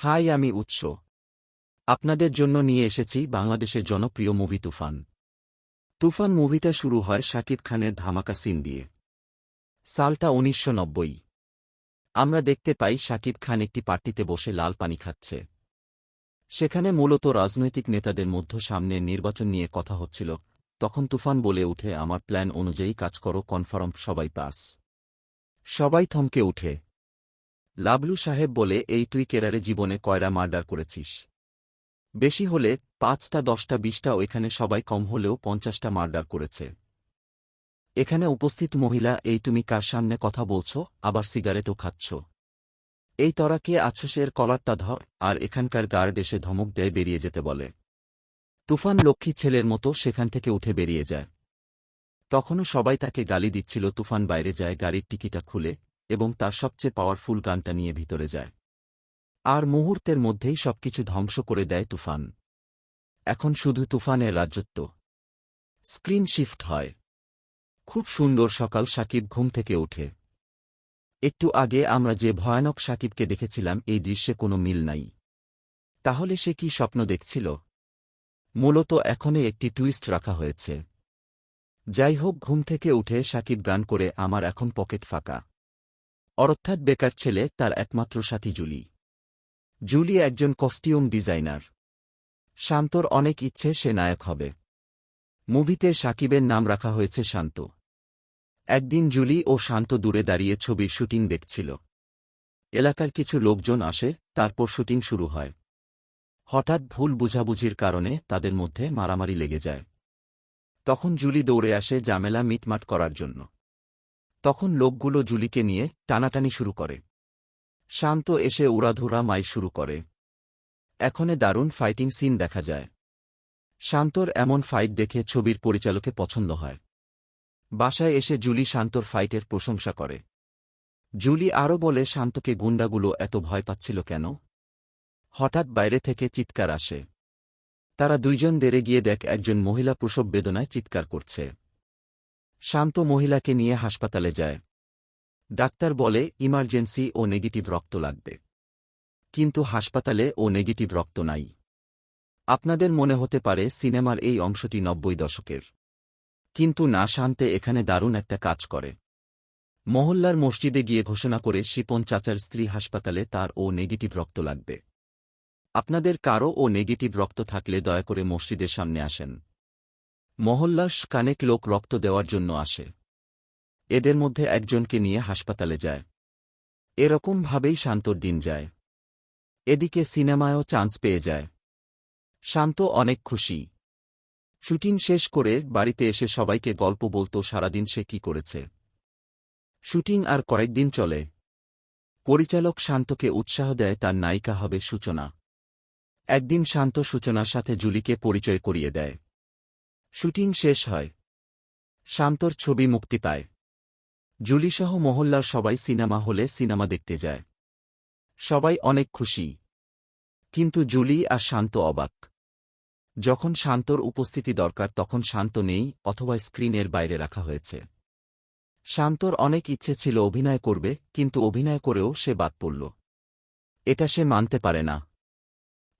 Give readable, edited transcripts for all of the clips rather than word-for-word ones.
High, আমি উৎস। আপনাদের জন্য নিয়ে এসেছি বাংলাদেশের জনপ্রিয় মুভি তুফান। তুফান মুভিটা শুরু হয় শাকিব খানের ধামাকা সিন দিয়ে। সালটা ১৯৯০। আমরা দেখতে পাই শাকিব খান একটি পার্টিতে বসে লাল পানি খাচ্ছে। সেখানে মূলত রাজনৈতিক নেতাদের মধ্যে সামনে নির্বাচন নিয়ে কথা হচ্ছিল। তখন তুফান বলে উঠে, আমার প্ল্যান অনুযায়ী কাজ করো, কনফার্ম সবাই পাস। সবাই থমকে উঠে। লাবলু সাহেব বলে, এই তুই কেরারে জীবনে কয়রা মার্ডার করেছিস? বেশি হলে ৫টা, ১০টা, ২০টা, ওইখানে সবাই কম হলেও ৫০টা মার্ডার করেছে। এখানে উপস্থিত মহিলা, এই তুমি কার সামনে কথা বলছ, আবার সিগারেটও খাচ্ছ? এই তরা কে আছস, এর কলারটা ধর। আর এখানকার গার্ড এসে ধমক দেয়, বেরিয়ে যেতে বলে। তুফান লক্ষ্মী ছেলের মতো সেখান থেকে উঠে বেরিয়ে যায়। তখনও সবাই তাকে গালি দিচ্ছিল। তুফান বাইরে যায়, গাড়ির টিকিটা খুলে এবং তার সবচেয়ে পাওয়ারফুল গানটা নিয়ে ভিতরে যায়। আর মুহূর্তের মধ্যেই সবকিছু ধ্বংস করে দেয় তুফান। এখন শুধু তুফানের রাজত্ব। স্ক্রিন শিফট হয়। খুব সুন্দর সকাল। সাকিব ঘুম থেকে উঠে। একটু আগে আমরা যে ভয়ানক সাকিবকে দেখেছিলাম, এই দৃশ্যে কোনো মিল নাই। তাহলে সে কি স্বপ্ন দেখছিল? মূলত এখনে একটি টুইস্ট রাখা হয়েছে। যাই হোক, ঘুম থেকে উঠে সাকিব গান করে, আমার এখন পকেট ফাঁকা। অর্থাৎ বেকার ছেলে, তার একমাত্র সাথী জুলি। জুলি একজন কস্টিউম ডিজাইনার। শান্তর অনেক ইচ্ছে সে নায়ক হবে। মুভিতে সাকিবের নাম রাখা হয়েছে শান্ত। একদিন জুলি ও শান্ত দূরে দাঁড়িয়ে ছবির শুটিং দেখছিল। এলাকার কিছু লোকজন আসে, তারপর শুটিং শুরু হয়। হঠাৎ ভুল বুঝাবুঝির কারণে তাদের মধ্যে মারামারি লেগে যায়। তখন জুলি দৌড়ে আসে ঝামেলা মিটমাট করার জন্য। তখন লোকগুলো জুলিকে নিয়ে টানাটানি শুরু করে। শান্ত এসে উড়াধুরা মাই শুরু করে। এখনে দারুণ ফাইটিং সিন দেখা যায়। শান্তর এমন ফাইট দেখে ছবির পরিচালকে পছন্দ হয়। বাসায় এসে জুলি শান্তর ফাইটের প্রশংসা করে। জুলি আরও বলে, শান্তকে গুন্ডাগুলো এত ভয় পাচ্ছিল কেন? হঠাৎ বাইরে থেকে চিৎকার আসে। তারা দুইজন দেরে গিয়ে দেখ একজন মহিলা প্রসব বেদনায় চিৎকার করছে। শান্ত মহিলাকে নিয়ে হাসপাতালে যায়। ডাক্তার বলে, ইমার্জেন্সি ও নেগেটিভ রক্ত লাগবে। কিন্তু হাসপাতালে ও নেগেটিভ রক্ত নাই। আপনাদের মনে হতে পারে সিনেমার এই অংশটি ৯০ দশকের। কিন্তু না, শান্তে এখানে দারুণ একটা কাজ করে। মহল্লার মসজিদে গিয়ে ঘোষণা করে, শিপন চাচার স্ত্রী হাসপাতালে, তার ও নেগেটিভ রক্ত লাগবে। আপনাদের কারও ও নেগেটিভ রক্ত থাকলে দয়া করে মসজিদের সামনে আসেন। মহল্লার কানেক লোক রক্ত দেওয়ার জন্য আসে। এদের মধ্যে একজনকে নিয়ে হাসপাতালে যায়। এরকমভাবেই শান্তর দিন যায়। এদিকে সিনেমায়ও চান্স পেয়ে যায়। শান্ত অনেক খুশি। শুটিং শেষ করে বাড়িতে এসে সবাইকে গল্প বলতো সারাদিন সে কি করেছে। শুটিং আর কয়েকদিন চলে। পরিচালক শান্তকে উৎসাহ দেয়, তার নায়িকা হবে সূচনা। একদিন শান্ত সূচনার সাথে জুলিকে পরিচয় করিয়ে দেয়। শুটিং শেষ হয়। শান্তর ছবি মুক্তি পায়। জুলিসহ মহল্লার সবাই সিনেমা হলে সিনেমা দেখতে যায়। সবাই অনেক খুশি। কিন্তু জুলি আর শান্ত অবাক। যখন শান্তর উপস্থিতি দরকার তখন শান্ত নেই, অথবা স্ক্রিনের বাইরে রাখা হয়েছে। শান্তর অনেক ইচ্ছে ছিল অভিনয় করবে, কিন্তু অভিনয় করেও সে বাদ পড়ল। এটা সে মানতে পারে না।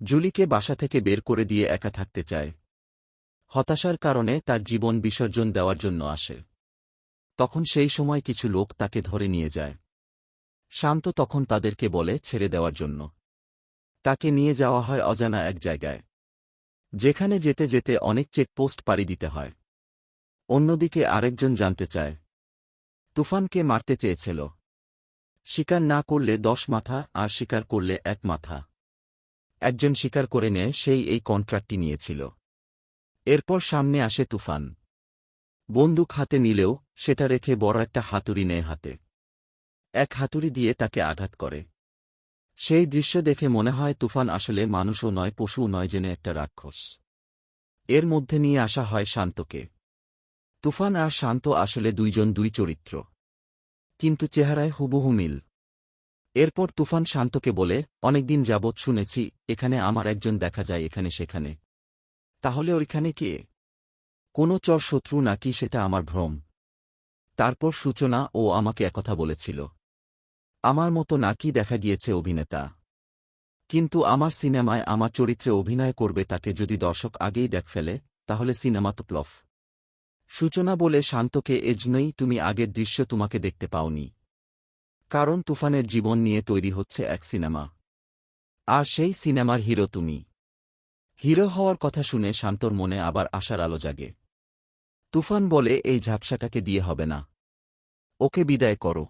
জুলিকে বাসা থেকে বের করে দিয়ে একা থাকতে চায়। হতাশার কারণে তার জীবন বিসর্জন দেওয়ার জন্য আসে। তখন সেই সময় কিছু লোক তাকে ধরে নিয়ে যায়। শান্ত তখন তাদেরকে বলে ছেড়ে দেওয়ার জন্য। তাকে নিয়ে যাওয়া হয় অজানা এক জায়গায়, যেখানে যেতে যেতে অনেক চেকপোস্ট পাড়ি দিতে হয়। অন্যদিকে আরেকজন জানতে চায়, তুফানকে মারতে চেয়েছিল। স্বীকার না করলে ১০ মাথা, আর স্বীকার করলে ১ মাথা। একজন স্বীকার করে নেয়, সেই এই কন্ট্রাক্টটি নিয়েছিল। এরপর সামনে আসে তুফান। বন্দুক হাতে নিলেও সেটা রেখে বড় একটা হাতুড়ি নেয় হাতে। এক হাতুড়ি দিয়ে তাকে আঘাত করে। সেই দৃশ্য দেখে মনে হয় তুফান আসলে মানুষও নয়, পশুও নয়, জেনে একটা রাক্ষস। এর মধ্যে নিয়ে আসা হয় শান্তকে। তুফান আর শান্ত আসলে দুইজন দুই চরিত্র, কিন্তু চেহারায় হুবহু মিল। এরপর তুফান শান্তকে বলে, অনেকদিন যাবৎ শুনেছি এখানে আমার একজন দেখা যায় এখানে সেখানে। তাহলে ওইখানে কে? কোনো চর শত্রু নাকি সেটা আমার ভ্রম? তারপর সূচনা ও আমাকে একথা বলেছিল। আমার মতো নাকি দেখা গিয়েছে অভিনেতা? কিন্তু আমার সিনেমায় আমার চরিত্রে অভিনয় করবে তাকে যদি দর্শক আগেই দেখ ফেলে তাহলে সিনেমা তো প্লফ। সূচনা বলে শান্তকে এজন্যই তুমি আগের দৃশ্য তোমাকে দেখতে পাওনি। কারণ তুফানের জীবন নিয়ে তৈরি হচ্ছে এক সিনেমা। আর সেই সিনেমার হিরো তুমি। হিরো হওয়ার কথা শুনে শান্তর মনে আবার আশার আলো জাগে। তুফান বলে এই ঝাপসাটাকে দিয়ে হবে না। ওকে বিদায় করো।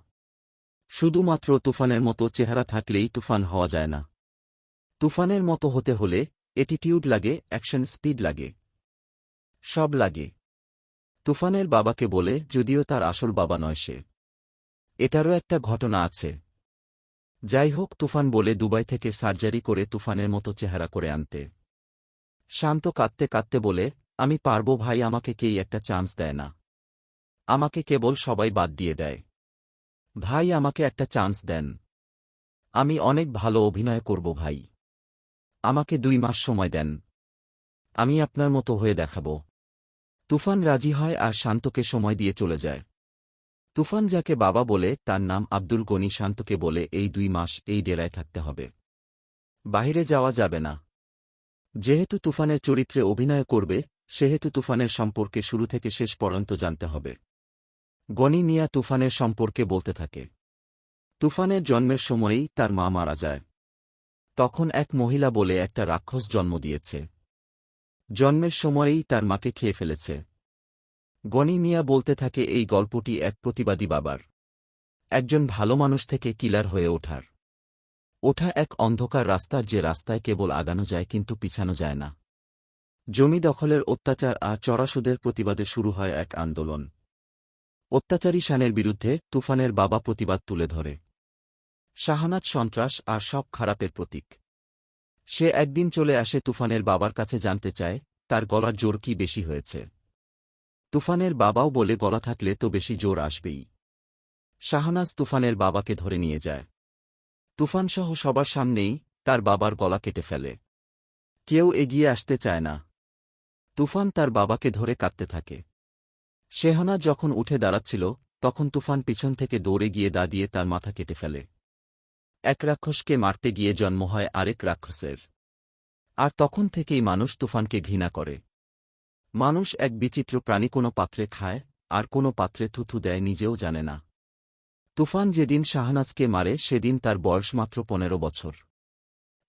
শুধুমাত্র তুফানের মতো চেহারা থাকলেই তুফান হওয়া যায় না। তুফানের মতো হতে হলে অ্যাটিটিউড লাগে, অ্যাকশন স্পিড লাগে, সব লাগে। তুফানের বাবাকে বলে, যদিও তার আসল বাবা নয় সে। এটারও একটা ঘটনা আছে। যাই হোক, তুফান বলে দুবাই থেকে সার্জারি করে তুফানের মতো চেহারা করে আনতে। শান্ত কাঁদতে কাঁদতে বলে, আমি পারব ভাই, আমাকে কেই একটা চান্স দেয় না। আমাকে কেবল সবাই বাদ দিয়ে দেয়। ভাই আমাকে একটা চান্স দেন। আমি অনেক ভালো অভিনয় করব ভাই। আমাকে 2 মাস সময় দেন। আমি আপনার মতো হয়ে দেখাব। তুফান রাজি হয় আর শান্তকে সময় দিয়ে চলে যায়। তুফান যাকে বাবা বলে তার নাম আব্দুল গনি শান্তকে বলে এই 2 মাস এই ডেরায় থাকতে হবে। বাহিরে যাওয়া যাবে না। যেহেতু তুফানের চরিত্রে অভিনয় করবে সেহেতু তুফানের সম্পর্কে শুরু থেকে শেষ পর্যন্ত জানতে হবে। গনি মিয়া তুফানের সম্পর্কে বলতে থাকে। তুফানের জন্মের সময়েই তার মা মারা যায়। তখন এক মহিলা বলে একটা রাক্ষস জন্ম দিয়েছে। জন্মের সময়েই তার মাকে খেয়ে ফেলেছে। গনি মিয়া বলতে থাকে এই গল্পটি এক প্রতিবাদী বাবার, একজন ভালো মানুষ থেকে কিলার হয়ে ওঠা এক অন্ধকার রাস্তার, যে রাস্তায় কেবল আগানো যায় কিন্তু পিছানো যায় না। জমি দখলের অত্যাচার আর চড়া সুদের প্রতিবাদে শুরু হয় এক আন্দোলন। অত্যাচারী শানের বিরুদ্ধে তুফানের বাবা প্রতিবাদ তুলে ধরে। শাহানাত সন্ত্রাস আর সব খারাপের প্রতীক। সে একদিন চলে আসে তুফানের বাবার কাছে, জানতে চায় তার গলার জোর কি বেশি হয়েছে। তুফানের বাবাও বলে, গলা থাকলে তো বেশি জোর আসবেই। শাহনাজ তুফানের বাবাকে ধরে নিয়ে যায়। তুফানসহ সবার সামনেই তার বাবার গলা কেটে ফেলে। কেউ এগিয়ে আসতে চায় না। তুফান তার বাবাকে ধরে কাঁদতে থাকে। শেহনাজ যখন উঠে দাঁড়াচ্ছিল তখন তুফান পিছন থেকে দৌড়ে গিয়ে দা দিয়ে তার মাথা কেটে ফেলে। এক রাক্ষসকে মারতে গিয়ে জন্ম হয় আরেক রাক্ষসের। আর তখন থেকেই মানুষ তুফানকে ঘৃণা করে। মানুষ এক বিচিত্র প্রাণী, কোনো পাত্রে খায় আর কোনো পাত্রে থুথু দেয় নিজেও জানে না। তুফান যেদিন শাহনাজকে মারে সেদিন তার বয়স মাত্র 15 বছর।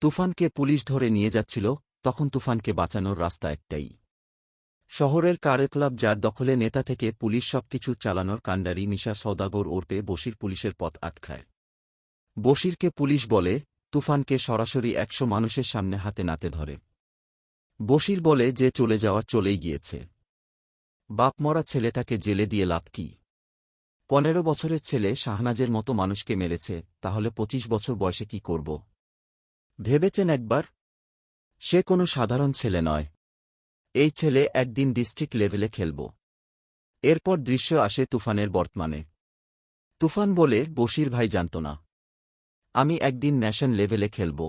তুফানকে পুলিশ ধরে নিয়ে যাচ্ছিল, তখন তুফানকে বাঁচানোর রাস্তা একটাই। শহরের কারে ক্লাব, যার দখলে নেতা থেকে পুলিশ সবকিছু চালানোর কাণ্ডারি মিশা সওদাগর ওরপে বশির পুলিশের পথ আটকায়। বশিরকে পুলিশ বলে, তুফানকে সরাসরি 100 মানুষের সামনে হাতে নাতে ধরে। বশির বলে যে চলে যাওয়ার চলেই গিয়েছে। বাপমরা ছেলেটাকে জেলে দিয়ে লাভ কি? 15 বছরের ছেলে শাহনাজের মতো মানুষকে মেরেছে, তাহলে 25 বছর বয়সে কি করব? ভেবেছেন একবার? সে কোনো সাধারণ ছেলে নয়। এই ছেলে একদিন ডিস্ট্রিক্ট লেভেলে খেলব। এরপর দৃশ্য আসে তুফানের বর্তমানে। তুফান বলে, বশির ভাই জানত না আমি একদিন ন্যাশন লেভেলে খেলব।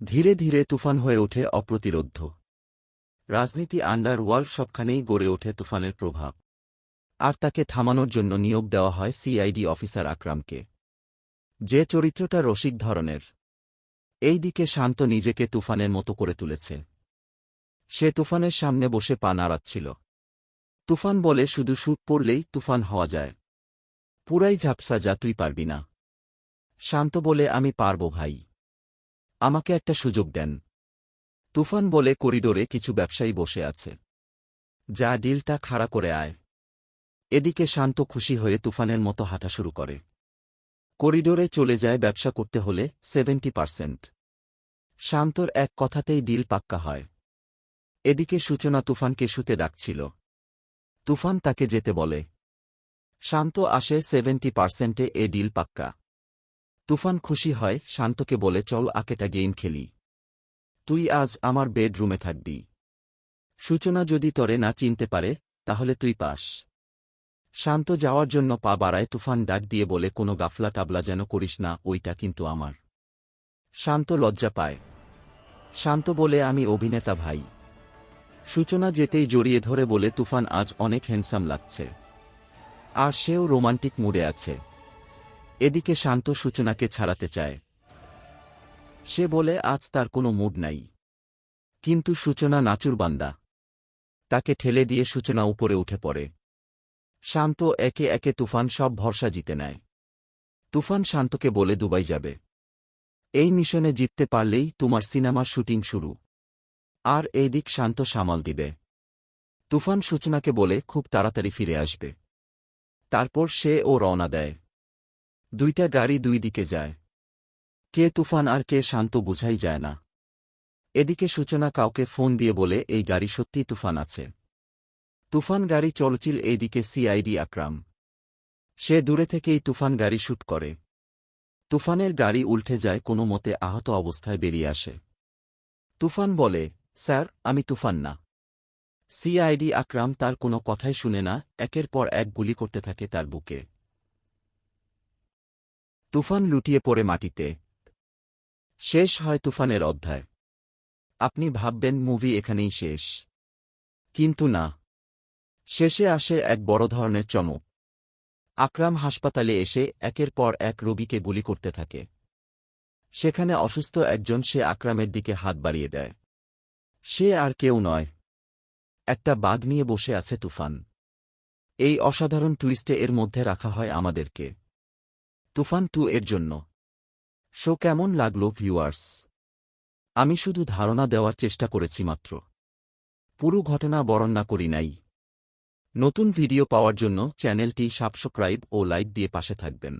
ধীরে ধীরে তুফান হয়ে ওঠে অপ্রতিরোধ্য। রাজনীতি, আন্ডারওয়ার্ল্ড সবখানেই গড়ে ওঠে তুফানের প্রভাব। আর তাকে থামানোর জন্য নিয়োগ দেওয়া হয় সিআইডি অফিসার আকরামকে, যে চরিত্রটা রসিক ধরনের। এই দিকে শান্ত নিজেকে তুফানের মতো করে তুলেছে। সে তুফানের সামনে বসে পা নাড়াচ্ছিল। তুফান বলে, শুধু শুট পড়লেই তুফান হওয়া যায়? পুরাই ঝাপসা, যা তুই পারবি না। শান্ত বলে, আমি পারব ভাই, আমাকে একটা সুযোগ দেন। তুফান বলে, করিডোরে কিছু ব্যবসায়ী বসে আছে, যা ডিলটা খাড়া করে আয়। এদিকে শান্ত খুশি হয়ে তুফানের মতো হাঁটা শুরু করে। করিডোরে চলে যায়। ব্যবসা করতে হলে 70%। শান্তর এক কথাতেই ডিল পাক্কা হয়। এদিকে সূচনা তুফানকে শুতে ডাকছিল। তুফান তাকে যেতে বলে। শান্ত আসে। 70%-এ এ ডিল পাক্কা। তুফান খুশি হয়, শান্তকে বলে, চল আকেটা গেম খেলি। তুই আজ আমার বেডরুমে থাকবি। সূচনা যদি তরে না চিনতে পারে তাহলে তুই পাস। শান্ত যাওয়ার জন্য পা বাড়ায়। তুফান ডাক দিয়ে বলে, কোনো গাফলা টাবলা যেন করিস না, ওইটা কিন্তু আমার। শান্ত লজ্জা পায়। শান্ত বলে, আমি অভিনেতা ভাই। সূচনা যেতেই জড়িয়ে ধরে বলে, তুফান আজ অনেক হ্যান্ডসাম লাগছে। আর সেও রোমান্টিক মুডে আছে। এদিকে শান্ত সূচনাকে ছাড়াতে চায়। সে বলে আজ তার কোনো মুড নাই। কিন্তু সূচনা নাচুরবান্দা। তাকে ঠেলে দিয়ে সূচনা উপরে উঠে পড়ে। শান্ত একে একে তুফান সব ভরসা জিতে নেয়। তুফান শান্তকে বলে দুবাই যাবে। এই মিশনে জিততে পারলেই তোমার সিনেমার শুটিং শুরু। আর এই দিক শান্ত সামাল দিবে। তুফান সূচনাকে বলে খুব তাড়াতাড়ি ফিরে আসবে। তারপর সে ও রওনা দেয়। দুইটা গাড়ি দুই দিকে যায়। কে তুফান আর কে শান্ত বুঝাই যায় না। এদিকে সূচনা কাউকে ফোন দিয়ে বলে এই গাড়ি সত্যিই তুফান আছে। তুফান গাড়ি চলছিল, এইদিকে সিআইডি আকরাম। সে দূরে থেকেই তুফান গাড়ি শ্যুট করে। তুফানের গাড়ি উল্টে যায়, কোনো মতে আহত অবস্থায় বেরিয়ে আসে। তুফান বলে, স্যার আমি তুফান না। সিআইডি আকরাম তার কোনো কথাই শুনে না, একের পর এক গুলি করতে থাকে তার বুকে। তুফান লুটিয়ে পড়ে মাটিতে। শেষ হয় তুফানের অধ্যায়। আপনি ভাববেন মুভি এখানেই শেষ। কিন্তু না। শেষে আসে এক বড় ধরনের চমক। আকরাম হাসপাতালে এসে একের পর এক রোগীকে গুলি করতে থাকে। সেখানে অসুস্থ একজন, সে আকরামের দিকে হাত বাড়িয়ে দেয়। সে আর কেউ নয়, একটা বাঘ নিয়ে বসে আছে তুফান। এই অসাধারণ টুইস্টে এর মধ্যে রাখা হয় আমাদেরকে। তুফান 2 এর জন্য। শো কেমন লাগলো ভিউয়ার্স? আমি শুধু ধারণা দেওয়ার চেষ্টা করেছি মাত্র, পুরো ঘটনা বর্ণনা করি নাই। নতুন ভিডিও পাওয়ার জন্য চ্যানেলটি সাবস্ক্রাইব ও লাইক দিয়ে পাশে থাকবেন।